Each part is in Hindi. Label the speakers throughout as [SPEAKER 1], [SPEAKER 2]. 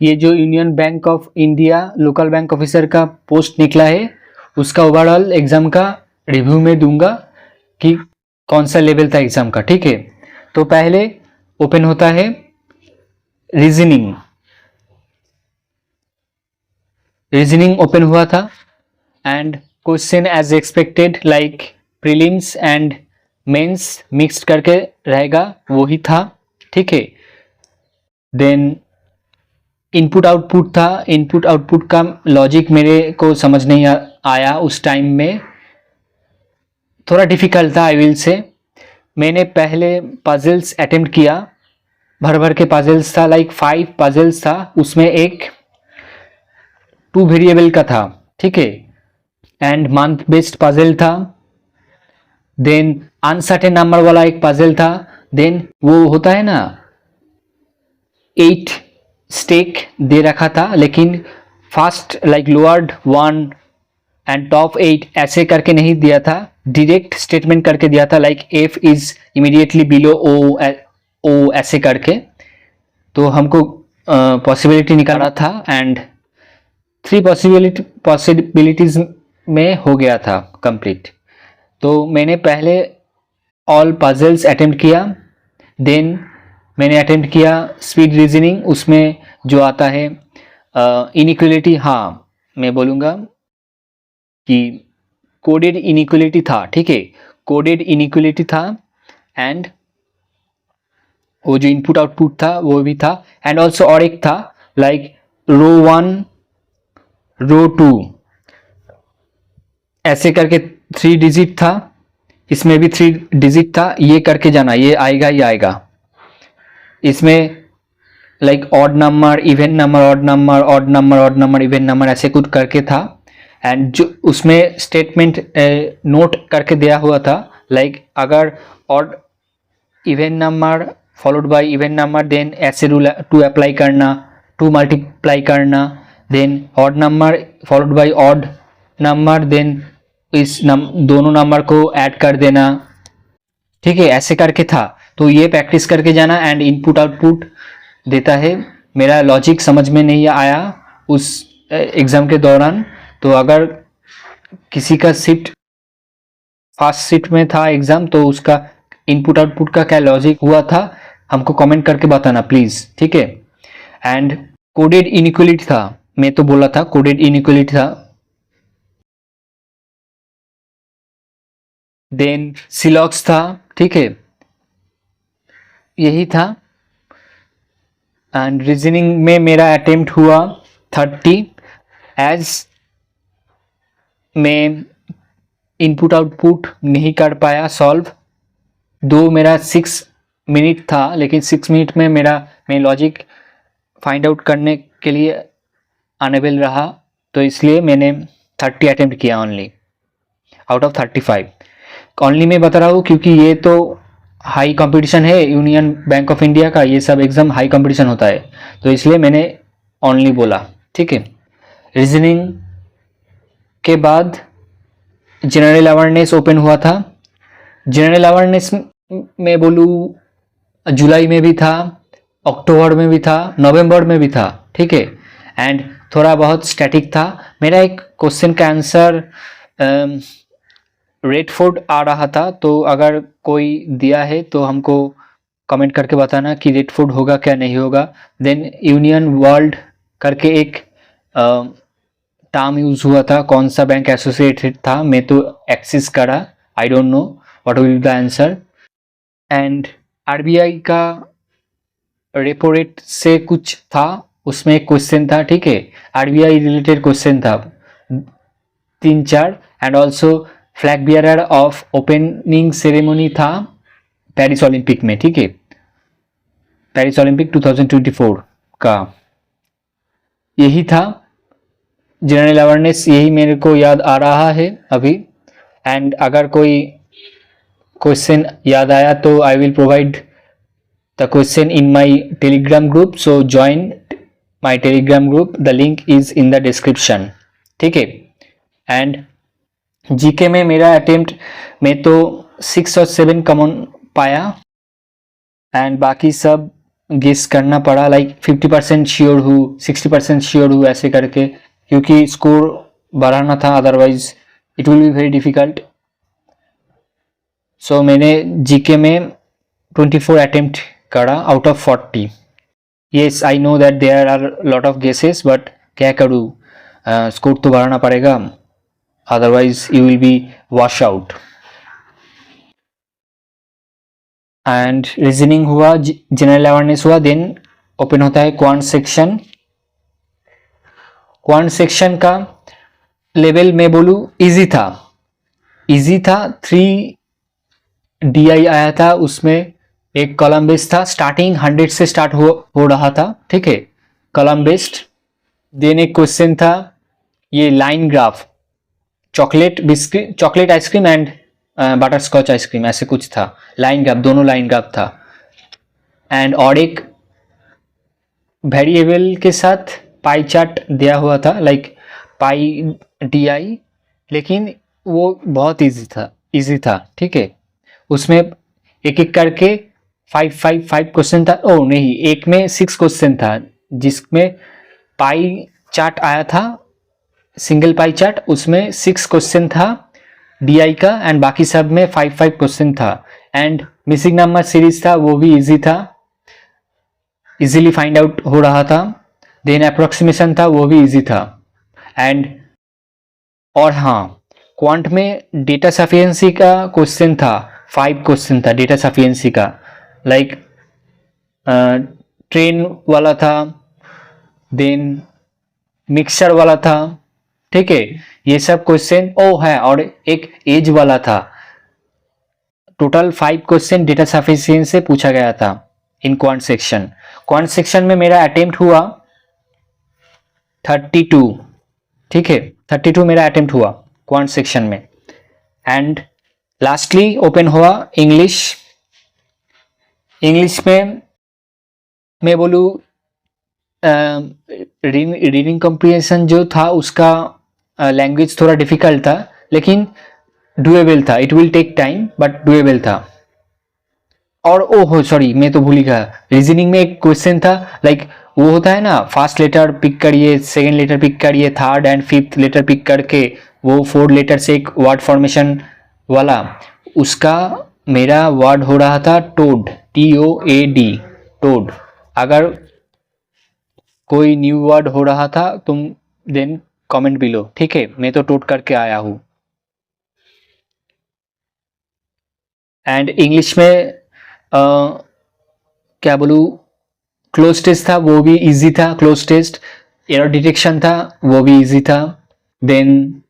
[SPEAKER 1] ये जो union bank of India local bank officer का पोस्ट निकला है उसका ओवरऑल एग्जाम का रिव्यू में दूंगा कि कौन सा लेवल था एग्जाम का, ठीक है। तो पहले ओपन होता है रीजनिंग। रीजनिंग ओपन हुआ था and question as expected like prelims and mains mixed करके रहेगा, वही था, ठीक है। देन इनपुट आउटपुट था। इनपुट आउटपुट का लॉजिक मेरे को समझ नहीं आया उस टाइम में, थोड़ा डिफिकल्ट था आई विल से। मैंने पहले पजल्स अटेम्प्ट किया, भर भर के पजल्स था, लाइक 5 पजल्स था, उसमें एक 2 वेरिएबल का था, ठीक है, एंड मंथ बेस्ड पजल था। देन अनसर्टेन नंबर वाला एक पजल था। देन वो होता है ना 8 स्टेक दे रखा था, लेकिन first like lowered 1 and top 8 ऐसे करके नहीं दिया था, डायरेक्ट स्टेटमेंट करके दिया था, like F is immediately below O ऐसे करके। तो हमको पॉसिबिलिटी निकालना था एंड 3 पॉसिबिलिटीज में हो गया था कंप्लीट। तो मैंने पहले ऑल पजल्स अटेम्प्ट किया। देन मैंने अटेम्प्ट किया स्पीड रीजनिंग, उसमें जो आता है इनइक्वलिटी, हाँ मैं बोलूँगा कि कोडेड इनइक्वलिटी था, ठीक है, कोडेड इनइक्वलिटी था एंड वो जो इनपुट आउटपुट था वो भी था। एंड ऑल्सो और एक था लाइक रो 1 रो 2 ऐसे करके 3 डिजिट था, इसमें भी 3 डिजिट था, ये करके जाना, ये आएगा ही आएगा। इसमें like odd number even number odd number odd number odd number even number ऐसे कुछ करके था। एंड जो उसमें स्टेटमेंट नोट करके दिया हुआ था, लाइक अगर odd even number followed by even number then ऐसे रूल 2 अप्लाई करना, 2 मल्टीप्लाई करना, then odd number followed by odd number then इस दोनों नंबर को ऐड कर देना, ठीक है, ऐसे करके था। तो ये प्रैक्टिस करके जाना एंड इनपुट आउटपुट देता है। मेरा लॉजिक समझ में नहीं आया उस एग्ज़ाम के दौरान, तो अगर किसी का शिफ्ट फर्स्ट शिफ्ट में था एग्ज़ाम तो उसका इनपुट आउटपुट का क्या लॉजिक हुआ था हमको कमेंट करके बताना प्लीज़, ठीक है। एंड कोडेड इनइक्वलिटी था, मैं तो बोला था कोडेड इनइक्वलिटी था। देन सिलॉक्स था, ठीक है, यही था। एंड रीजनिंग में मेरा अटेम्प्ट हुआ 30 एज मैं इनपुट आउटपुट नहीं कर पाया सॉल्व, दो मेरा 6 मिनट था, लेकिन 6 मिनट में मैं लॉजिक फाइंड आउट करने के लिए अनेबल रहा, तो इसलिए मैंने 30 अटेम्प्ट किया ओनली आउट ऑफ 35। ओनली मैं बता रहा हूँ क्योंकि ये तो हाई कंपटीशन है, यूनियन बैंक ऑफ इंडिया का ये सब एग्ज़ाम हाई कंपटीशन होता है, तो इसलिए मैंने ओनली बोला, ठीक है। रीजनिंग के बाद जनरल अवेयरनेस ओपन हुआ था। जनरल अवेयरनेस में बोलूँ जुलाई में भी था, अक्टूबर में भी था, नवंबर में भी था, ठीक है। एंड थोड़ा बहुत स्टैटिक था। मेरा एक क्वेश्चन का आंसर रेडफोर्ड आ रहा था, तो अगर कोई दिया है तो हमको कमेंट करके बताना कि रेडफोर्ड होगा क्या नहीं होगा। देन यूनियन वर्ल्ड करके एक टर्म यूज हुआ था, कौन सा बैंक एसोसिएटेड था, मैं तो एक्सिस करा, I don't know what will be the answer. And RBI का रेपो रेट से कुछ था, उसमें एक क्वेश्चन था, ठीक है, आरबीआई रिलेटेड क्वेश्चन था 3-4। And also flag bearer of opening ceremony था पेरिस ओलंपिक में, ठीक है, पेरिस ओलंपिक 2024 का यही था। जनरल अवेयरनेस यही मेरे को याद आ रहा है अभी। एंड अगर कोई क्वेश्चन याद आया तो I will provide the question in my Telegram group, so join my Telegram group, the link is in the description, ठीक है। एंड जीके में मेरा अटेम्प्ट में तो 6 और 7 कॉमन पाया एंड बाकी सब गेस करना पड़ा, लाइक 50% श्योर हूँ, 60% श्योर हूँ, ऐसे करके, क्योंकि स्कोर बढ़ाना था, otherwise it will be very difficult. So मैंने जीके में 24 अटेम्प्ट करा out of 40। Yes I know that there are lot of guesses, but क्या करूँ, स्कोर तो बढ़ाना पड़ेगा, otherwise you will be wash out. And reasoning हुआ, जनरल अवेयरनेस हुआ, देन ओपन होता है क्वांट सेक्शन। क्वांट सेक्शन का लेवल में बोलूँ इजी था, इजी था। 3 DI आया था, उसमें एक कॉलम बेस्ड था, स्टार्टिंग 100 से स्टार्ट हो रहा था, ठीक है, कॉलम बेस्ड। देन एक क्वेश्चन था ये line graph, chocolate biscuit, chocolate ice cream and butter scotch ice cream, ऐसे कुछ था, लाइन ग्राफ, दोनों लाइन ग्राफ था। एंड और एक वेरिएबल के साथ पाई चार्ट दिया हुआ था, लाइक पाई DI, लेकिन वो बहुत इजी था, ठीक है। उसमें एक एक करके 5 क्वेश्चन था, ओ नहीं, एक में 6 क्वेश्चन था, जिसमें पाई चार्ट आया था, सिंगल पाई चार्ट, उसमें 6 क्वेश्चन था DI का, एंड बाकी सब में 5 क्वेश्चन था। एंड मिसिंग नंबर सीरीज था, वो भी इजी था, इजीली फाइंड आउट हो रहा था। देन अप्रोक्सीमेशन था, वो भी इजी था। एंड और हाँ, क्वांट में डेटा सफिशिएंसी का क्वेश्चन था, 5 क्वेश्चन था डेटा सफिशिएंसी का, लाइक ट्रेन वाला था, देन मिक्सचर वाला था, ठीक है, ये सब क्वेश्चन ओ है, और एक एज वाला था। टोटल 5 क्वेश्चन डेटा सफिशिएंसी से पूछा गया था इन क्वांट सेक्शन। क्वांट सेक्शन में मेरा अटेम्प्ट हुआ 32, ठीक है, 32 मेरा अटेम्प्ट हुआ क्वांट सेक्शन में। एंड लास्टली ओपन हुआ इंग्लिश। इंग्लिश में मैं बोलूँ रीडिंग कॉम्प्रिहेंशन जो था उसका लैंग्वेज थोड़ा डिफिकल्ट था, लेकिन डुएबल था, it will take time but doable था। और ओहो सॉरी, मैं तो भूल ही गया, रीजनिंग में एक क्वेश्चन था, लाइक वो होता है ना, फर्स्ट लेटर पिक करिए, सेकेंड लेटर पिक करिए, third and fifth letter pick करके वो 4 लेटर से एक वर्ड फॉर्मेशन वाला, उसका मेरा वर्ड हो रहा था टोड, TOAD, टोड। अगर कोई न्यू वर्ड हो रहा था तुम देन कमेंट बिलो, ठीक है, मैं तो टोड करके आया हूँ। एंड इंग्लिश में क्या बोलूँ, क्लोज टेस्ट था, वो भी इजी था, क्लोज टेस्ट। एरर डिटेक्शन था, वो भी इजी था। देन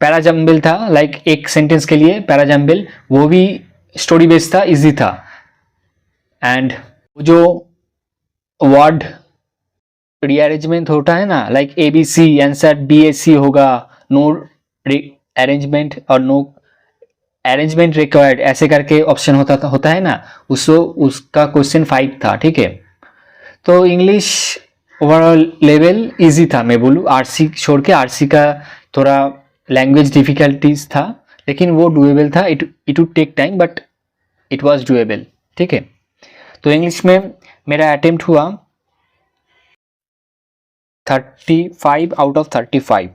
[SPEAKER 1] पैराजम्बल था, लाइक एक सेंटेंस के लिए पैराजम्बल, वो भी स्टोरी बेस्ड था, इजी था। एंड जो वर्ड रीअरेंजमेंट होता है ना, लाइक ABC आंसर BAC होगा, नो अरेंजमेंट और नो अरेंजमेंट रिक्वायर्ड, ऐसे करके ऑप्शन होता है ना, उसका क्वेश्चन 5 था, ठीक है। तो इंग्लिश ओवरऑल लेवल इजी था, मैं बोलूँ, RC छोड़ के, RC का थोड़ा लैंग्वेज डिफिकल्टीज था, लेकिन वो डुएबल था, it would take time but it was doable, ठीक है। तो इंग्लिश में मेरा अटेम्प्ट हुआ 35 आउट ऑफ 35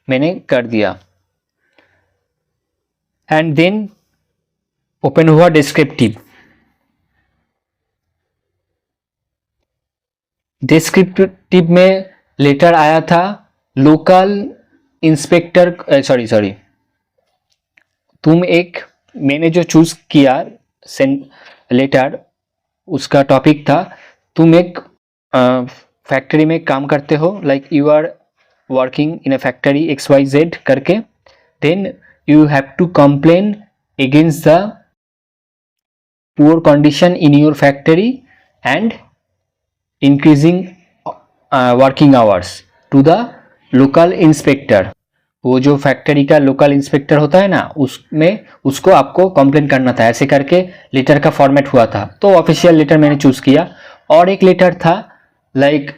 [SPEAKER 1] मैंने कर दिया। एंड देन ओपन हुआ डिस्क्रिप्टिव। डिस्क्रिप्टिव में लेटर आया था लोकल इंस्पेक्टर, सॉरी, मैंने जो चूज किया लेटर, उसका टॉपिक था तुम एक फैक्ट्री में काम करते हो, like you are working in a factory XYZ करके, then you have to complain against the poor condition in your factory and increasing working hours to the local inspector। वो जो फैक्ट्री का लोकल इंस्पेक्टर होता है ना, उसमें उसको आपको कंप्लेन करना था, ऐसे करके लेटर का फॉर्मेट हुआ था। तो ऑफिशियल लेटर मैंने चूज किया। और एक लेटर था लाइक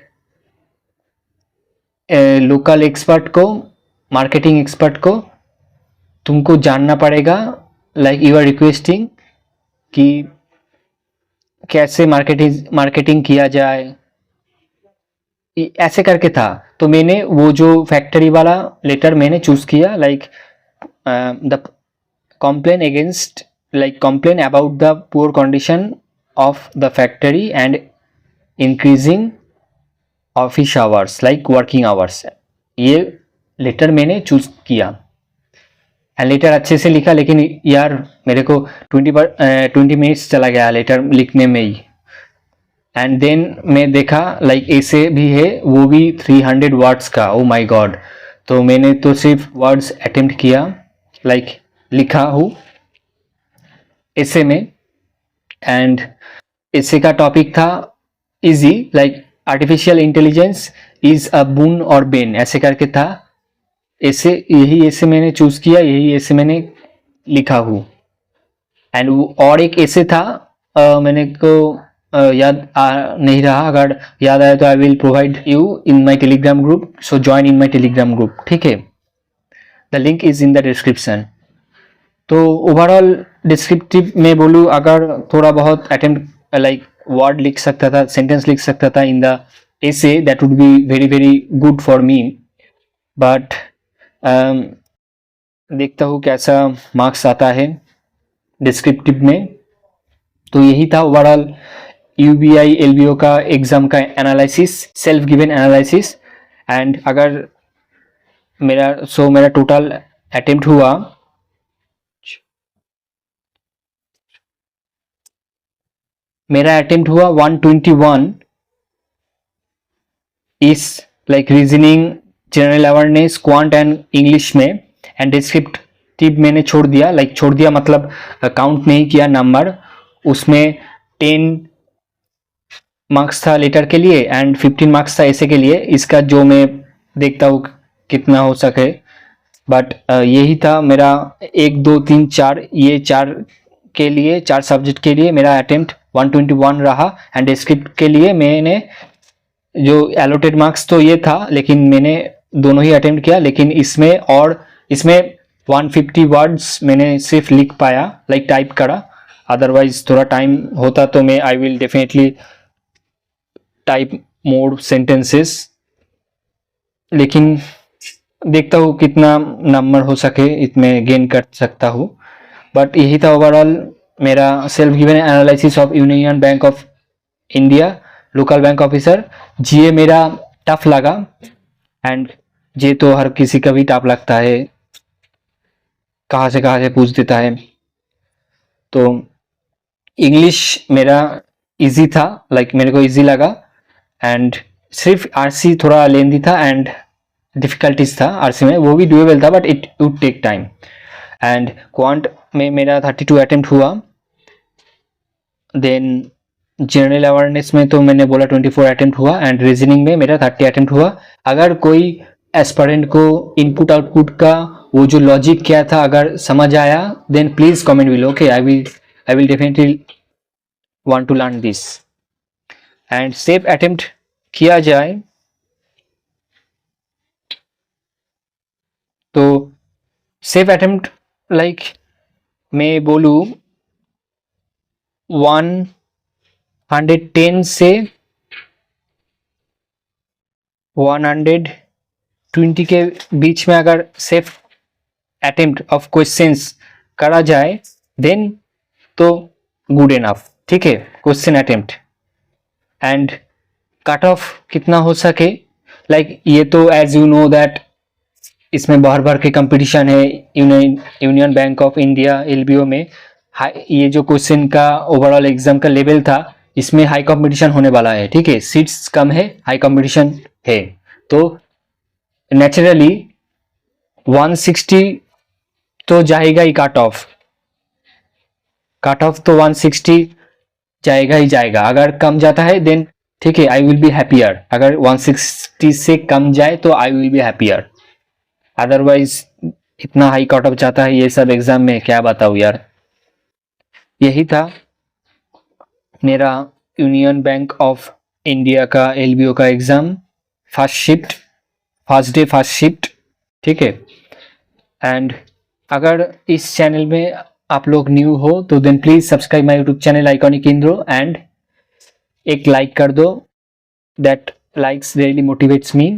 [SPEAKER 1] लोकल एक्सपर्ट को, मार्केटिंग एक्सपर्ट को तुमको जानना पड़ेगा, लाइक यू आर रिक्वेस्टिंग कि कैसे मार्केटिंग किया जाए, ऐसे करके था। तो मैंने वो जो फैक्ट्री वाला लेटर मैंने चूज किया, like the complain against like complain about the poor condition of the factory and increasing office hours like working hours, ये लेटर मैंने चूज किया। एंड लेटर अच्छे से लिखा, लेकिन यार मेरे को 20 मिनट्स चला गया लेटर लिखने में ही। एंड देन मैं देखा लाइक ऐसे भी है, वो भी 300 वर्ड्स का। Oh my God. तो मैंने तो सिर्फ वर्ड्स अटेम्प्ट किया, लाइक लिखा हूँ ऐसे में। एंड ऐसे का टॉपिक था easy, like artificial intelligence is a boon or bane, ऐसे करके था। ऐसे यही ऐसे मैंने चूज किया, यही ऐसे मैंने लिखा हूँ। एंड और एक ऐसे था, मैंने को याद नहीं रहा, अगर याद आया तो I will provide you in my Telegram group, so join in my Telegram group, ठीक है। The link is in the description. तो ओवरऑल डिस्क्रिप्टिव में बोलूँ, अगर थोड़ा बहुत अटेम्प्ट लाइक वर्ड लिख सकता था, सेंटेंस लिख सकता था in the essay, that would be very very good for me. But देखता हूँ कैसा मार्क्स आता है डिस्क्रिप्टिव में। तो यही था ओवरऑल यूबीआई एलबीओ का एग्जाम का analysis, self given analysis. And अगर मेरा टोटल अटेम्प्ट हुआ, मेरा अटेम्प्ट हुआ 121 इस like reasoning, general awareness, quant and English में। एंड डिस्क्रिप्टिव मैंने छोड़ दिया, लाइक छोड़ दिया मतलब काउंट नहीं किया नंबर। उसमें 10 मार्क्स था लेटर के लिए एंड 15 मार्क्स था ऐसे के लिए। इसका जो मैं देखता हूँ कितना हो सके। बट यही था मेरा 1 2 3 4, ये 4 के लिए, 4 सब्जेक्ट के लिए मेरा अटेम्प्ट 121 रहा। एंड डिस्क्रिप्ट के लिए मैंने जो एलोटेड मार्क्स तो ये था, लेकिन मैंने दोनों ही अटेम्प्ट किया। लेकिन इसमें 150 वर्ड्स मैंने सिर्फ लिख पाया, लाइक टाइप करा। अदरवाइज थोड़ा टाइम होता तो मैं आई will definitely type more sentences, लेकिन देखता हूँ कितना नंबर हो सके इसमें गेन कर सकता हूँ। बट यही था ओवरऑल मेरा self given analysis of union bank of India local bank officer. GA मेरा टफ लगा, एंड जे तो हर किसी का भी टफ लगता है, कहाँ से पूछ देता है। तो इंग्लिश मेरा इजी था, लाइक मेरे को इजी लगा। एंड सिर्फ आरसी थोड़ा लेंदी था एंड डिफिकल्टीज था आरसी में, वो भी डुएबल था but it would take time. And quant में मेरा 32 अटेम्प्ट हुआ। देन जनरल अवेयरनेस में तो मैंने बोला 24 अटेम्प्ट हुआ। एंड रीजनिंग में मेरा 30 अटेम्प्ट हुआ। अगर कोई एस्पिरेंट को इनपुट आउटपुट का वो जो लॉजिक क्या था अगर समझ आया, then please comment below, okay. I will definitely want to learn this. And safe attempt किया जाए तो सेफ अटेम्प्ट लाइक मैं बोलूँ 110 से 120 के बीच में अगर सेफ अटेम्प्ट ऑफ क्वेश्चंस करा जाए देन तो गुड इनफ, ठीक है, question attempt. And cut off कितना हो सके, लाइक ये तो एज यू नो दैट इसमें भर के कंपटीशन है union bank of India LBO में। ये जो क्वेश्चन का ओवरऑल एग्जाम का लेवल था, इसमें हाई कंपटीशन होने वाला है, ठीक है। सीट्स कम है, हाई कंपटीशन है, तो नेचुरली 160 तो जाएगा ही कट ऑफ तो 160 जाएगा ही जाएगा। अगर कम जाता है देन ठीक है, आई विल बी हैप्पियर। अगर 160 से कम जाए तो I will be happier. Otherwise इतना हाई कट ऑफ जाता है ये सब एग्जाम में, क्या बताऊँ यार। यही था मेरा यूनियन बैंक ऑफ इंडिया का एलबीओ का exam, first day first shift, ठीक है। एंड अगर इस चैनल में आप लोग न्यू हो तो then please subscribe my YouTube channel iconic Indro and एक लाइक कर दो, that likes really motivates me.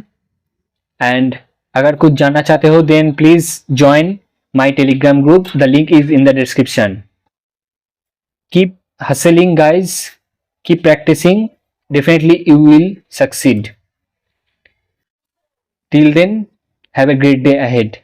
[SPEAKER 1] And अगर कुछ जानना चाहते हो then please join my Telegram group, the link is in the description. Keep hustling guys, keep practicing, definitely you will succeed. Till then, have a great day ahead.